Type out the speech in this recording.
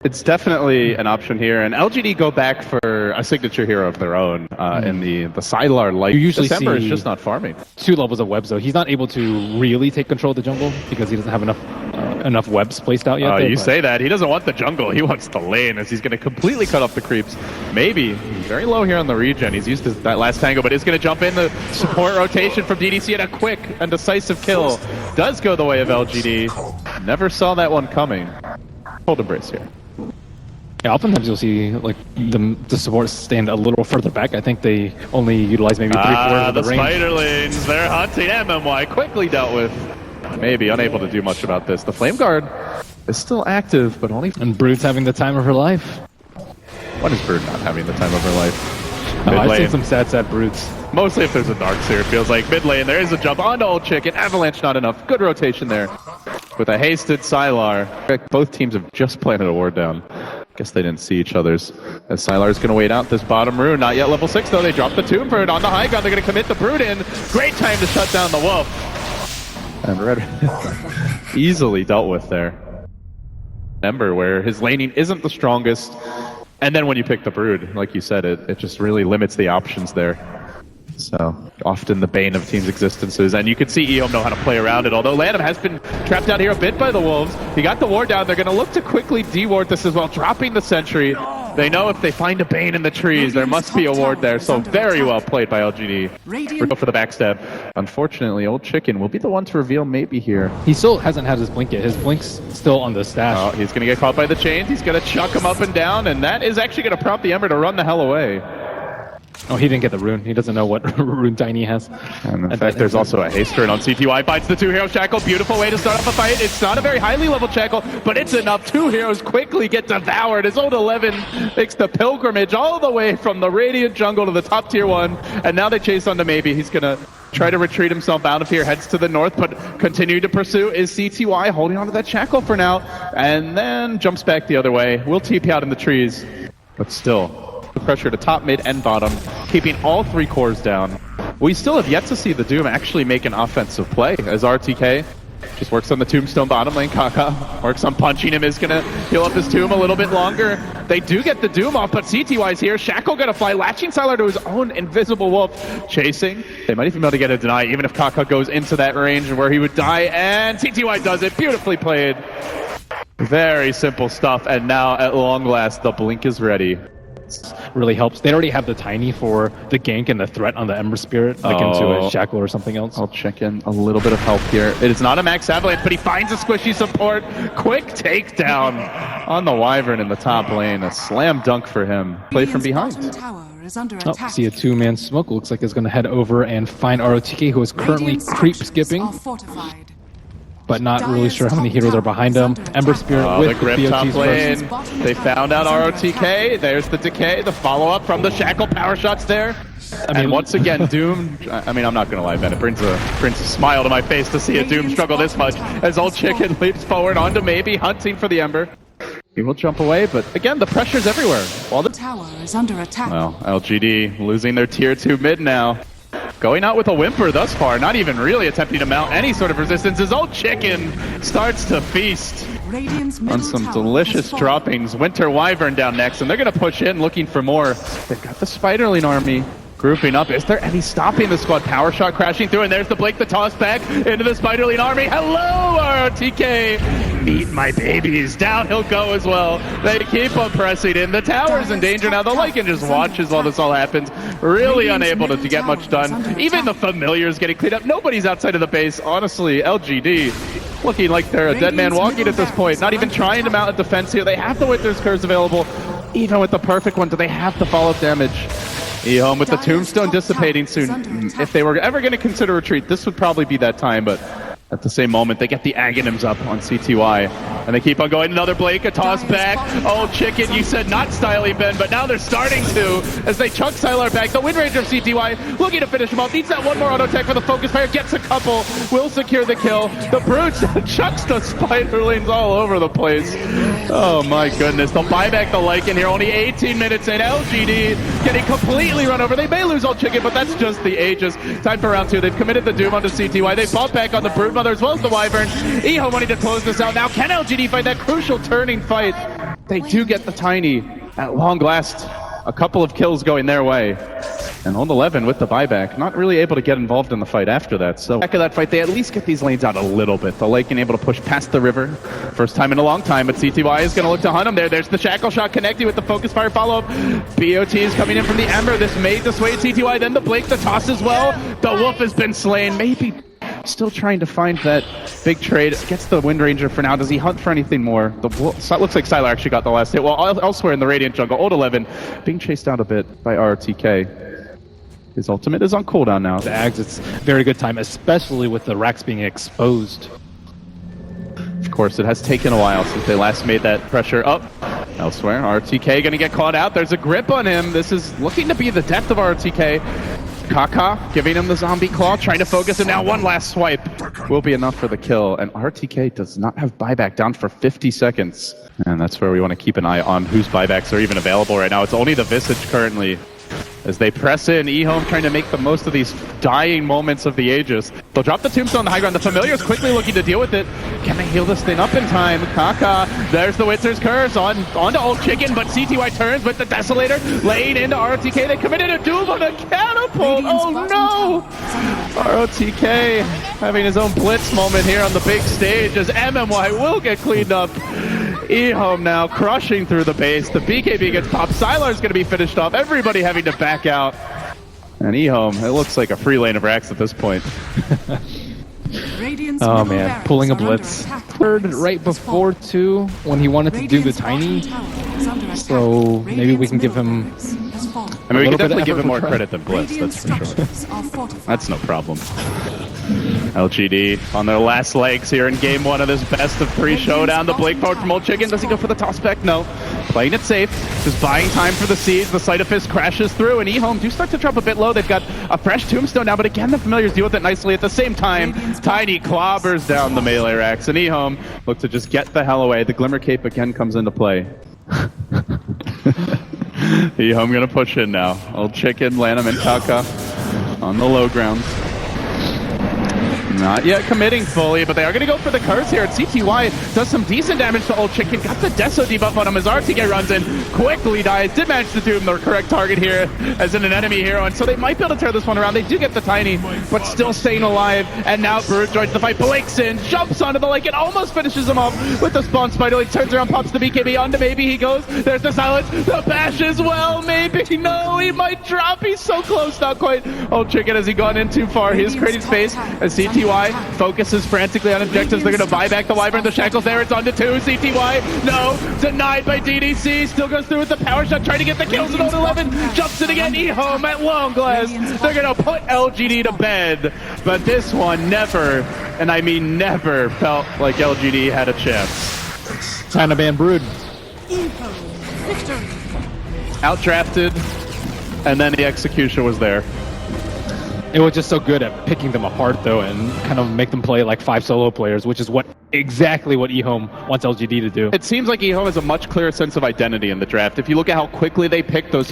It's definitely an option here, and LGD go back for a signature hero of their own in the Sylar. Like you usually December is see just not farming. 2 levels of webs though. He's not able to really take control of the jungle because he doesn't have enough webs placed out yet. You say that. He doesn't want the jungle. He wants the lane as he's going to completely cut off the creeps. Maybe. He's very low here on the regen. He's used to that last tango, but is going to jump in the support rotation from DDC, and a quick and decisive kill does go the way of LGD. Never saw that one coming. Hold embrace here. Yeah, oftentimes you'll see like the support stand a little further back. I think they only utilize maybe 3/4 of the range. The Spiderlings, they're hunting. MMY quickly dealt with. Maybe unable to do much about this. The Flame Guard is still active, but only... And Brood's having the time of her life. When is Brood not having the time of her life? I've seen some sad Broods. Mostly if there's a Darks here, it feels like. Mid lane, there is a jump onto Old Chicken. Avalanche not enough. Good rotation there. With a hasted Sylar. Both teams have just planted a ward down. Guess they didn't see each other's. As Sylar's going to wait out this bottom rune. Not yet level 6 though. They drop the Tomb Bird on the high ground. They're going to commit the Brood in. Great time to shut down the Wolf. And Red easily dealt with there. Ember, where his laning isn't the strongest. And then when you pick the Brood, like you said, it just really limits the options there. So, often the bane of teams' existences. And you can see EHOME know how to play around it, although Landham has been trapped out here a bit by the Wolves. He got the ward down. They're going to look to quickly de-ward this as well, dropping the sentry. They know if they find a bane in the trees, there must be a ward there. So very well played by LGD. Go for the backstab. Unfortunately, Old Chicken will be the one to reveal maybe here. He still hasn't had his blink yet. His blink's still on the stash. Oh, he's going to get caught by the chains. He's going to chuck him up and down, and that is actually going to prompt the Ember to run the hell away. Oh, he didn't get the rune. He doesn't know what rune Tiny has. And in fact, there's also a haste turn on CTY. Bites the 2 hero shackle. Beautiful way to start off a fight. It's not a very highly level shackle, but it's enough. 2 heroes quickly get devoured. His old 11 makes the pilgrimage all the way from the Radiant jungle to the top tier 1. And now they chase onto maybe. He's going to try to retreat himself out of here. Heads to the north, but continue to pursue is CTY holding onto that shackle for now. And then jumps back the other way. Will TP out in the trees, but still. Pressure to top, mid, and bottom, keeping all 3 cores down. We still have yet to see the Doom actually make an offensive play, as RTK just works on the Tombstone bottom lane. Kaka works on punching him, is going to heal up his Tomb a little bit longer. They do get the Doom off, but CTY's here. Shackle going to fly, latching Sylar to his own invisible wolf. Chasing. They might even be able to get a deny, even if Kaka goes into that range where he would die, and CTY does it. Beautifully played. Very simple stuff, and now at long last, the blink is ready. Really helps. They already have the Tiny for the gank and the threat on the Ember Spirit, like into a shackle or something else. I'll check in a little bit of help here. It is not a max avalanche, but he finds a squishy support. Quick takedown on the Wyvern in the top lane. A slam dunk for him. Play from behind. See a 2-man smoke. Looks like it's going to head over and find ROTK, who is currently creep skipping. But not really sure how many heroes are behind him. Ember Spirit with the grip top lane. They found out ROTK. There's the decay, the follow-up from the shackle power shots there. And once again, Doom, I mean, I'm not going to lie, Ben. It brings a smile to my face to see a Doom struggle this much as Old Chicken leaps forward onto maybe, hunting for the Ember. He will jump away, but again, the pressure's everywhere. While the tower is under attack. Well, LGD losing their tier 2 mid now. Going out with a whimper thus far, not even really attempting to mount any sort of resistance. His Old Chicken starts to feast on some delicious droppings. Winter Wyvern down next, and they're going to push in looking for more. They've got the Spiderling army grouping up. Is there any stopping the squad? Power shot crashing through, and there's the Blake, the toss back into the Spiderling army. Hello, RTK! Meet my babies. Down he'll go as well. They keep on pressing in. The tower's in danger now. The Lycan just watches while this all happens. Really unable to get much done. Even the familiars getting cleaned up. Nobody's outside of the base. Honestly, LGD looking like they're a dead man walking at this point. Not even trying to mount a defense here. They have the Winter's Curse available. Even with the perfect one, do they have the follow-up damage? EHOME with the Tombstone dissipating soon. If they were ever going to consider retreat, this would probably be that time, but at the same moment, they get the Aghanims up on CTY, and they keep on going. Another Blake, a toss back. Old Chicken, you said not styling, Ben, but now they're starting to, as they chuck Sylar back. The Wind Ranger of CTY looking to finish him off. Needs that one more auto attack for the Focus Fire. Gets a couple. Will secure the kill. The Brutes chucks the Spiderlings all over the place. Oh my goodness. They'll buy back the Lycan here. Only 18 minutes in. LGD getting completely run over. They may lose Old Chicken, but that's just the Aegis. Time for round 2. They've committed the Doom onto CTY. They fought back on the Broodmother as well as the Wyvern. EHOME wanting to close this out now. Can LGD find that crucial turning fight? They do get the Tiny at long last. A couple of kills going their way. And Old 11 with the buyback, not really able to get involved in the fight after that. So back of that fight, they at least get these lanes out a little bit. The Lake able to push past the river. First time in a long time, but CTY is going to look to hunt him there. There's the Shackle Shot connecting with the Focus Fire follow-up. BOT is coming in from the Ember. This may dissuade CTY. Then the Blake, the toss as well. The Wolf has been slain. Maybe still trying to find that big trade. Gets the Wind Ranger for now. Does he hunt for anything more? The Wolf, looks like Sylar actually got the last hit. Well, elsewhere in the Radiant jungle, Old 11 being chased out a bit by RTK. His ultimate is on cooldown now. The Ags, it's very good time, especially with the racks being exposed. Of course, it has taken a while since they last made that pressure up. Elsewhere, RTK gonna get caught out. There's a grip on him. This is looking to be the death of RTK. Kaka giving him the zombie claw, trying to focus him now. One last swipe will be enough for the kill. And RTK does not have buyback, down for 50 seconds. And that's where we want to keep an eye on whose buybacks are even available right now. It's only the Visage currently. As they press in, EHOME trying to make the most of these dying moments of the Aegis. They'll drop the Tombstone on the high ground. The Familiar's quickly looking to deal with it. Can they heal this thing up in time? Kaka, there's the Witzer's Curse onto Old Chicken, but CTY turns with the Desolator, laying into RTK. They committed a doom on a catapult. Oh no! ROTK having his own blitz moment here on the big stage as MMY will get cleaned up. EHOME now crushing through the base. The BKB gets popped. Sylar's going to be finished off. Everybody having to back out. And EHOME, it looks like a free lane of racks at this point. Oh man, pulling a blitz. Third right before too, when he wanted to do the Tiny. So maybe we can give him... I mean, we can definitely give him more credit than Blitz, that's for sure. That's no problem. LGD on their last legs here in game one of this best of three showdown. The Blake forward from Old Chicken. Does he go for the toss back? No. Playing it safe. Just buying time for the siege. The Sight of Fist crashes through, and EHOME do start to drop a bit low. They've got a fresh Tombstone now, but again, the Familiars deal with it nicely. At the same time, Tiny clobbers down the melee racks, and EHOME look to just get the hell away. The Glimmer Cape again comes into play. EHOME gonna push in now. Old Chicken, Lanham, and Kaka on the low ground. Not yet committing fully, but they are going to go for the curse here. And CTY does some decent damage to Old Chicken. Got the Deso debuff on him as RTK runs in. Quickly dies. Did manage to doom the correct target here as in an enemy hero. And so they might be able to tear this one around. They do get the Tiny, but still staying alive. And now Brood joins the fight. Blake's in, jumps onto the lake, and almost finishes him off with the spawn spider. He turns around, pops the BKB onto maybe he goes. There's the silence. The bash as well. Maybe. No, he might drop. He's so close. Not quite. Old Chicken, has he gone in too far? He is creating space as CTY focuses frantically on objectives. They're going to buy back the Wyvern. The Shackles there. It's on to 2. CTY. No. Denied by DDC. Still goes through with the power shot. Trying to get the kills at Old 11. Jumps it again. EHOME at long last. They're going to put LGD to bed. But this one never, and I mean never, felt like LGD had a chance. China ban Brood. Outdrafted, and then the execution was there. It was just so good at picking them apart, though, and kind of make them play like 5 solo players, which is exactly what EHOME wants LGD to do. It seems like EHOME has a much clearer sense of identity in the draft. If you look at how quickly they pick those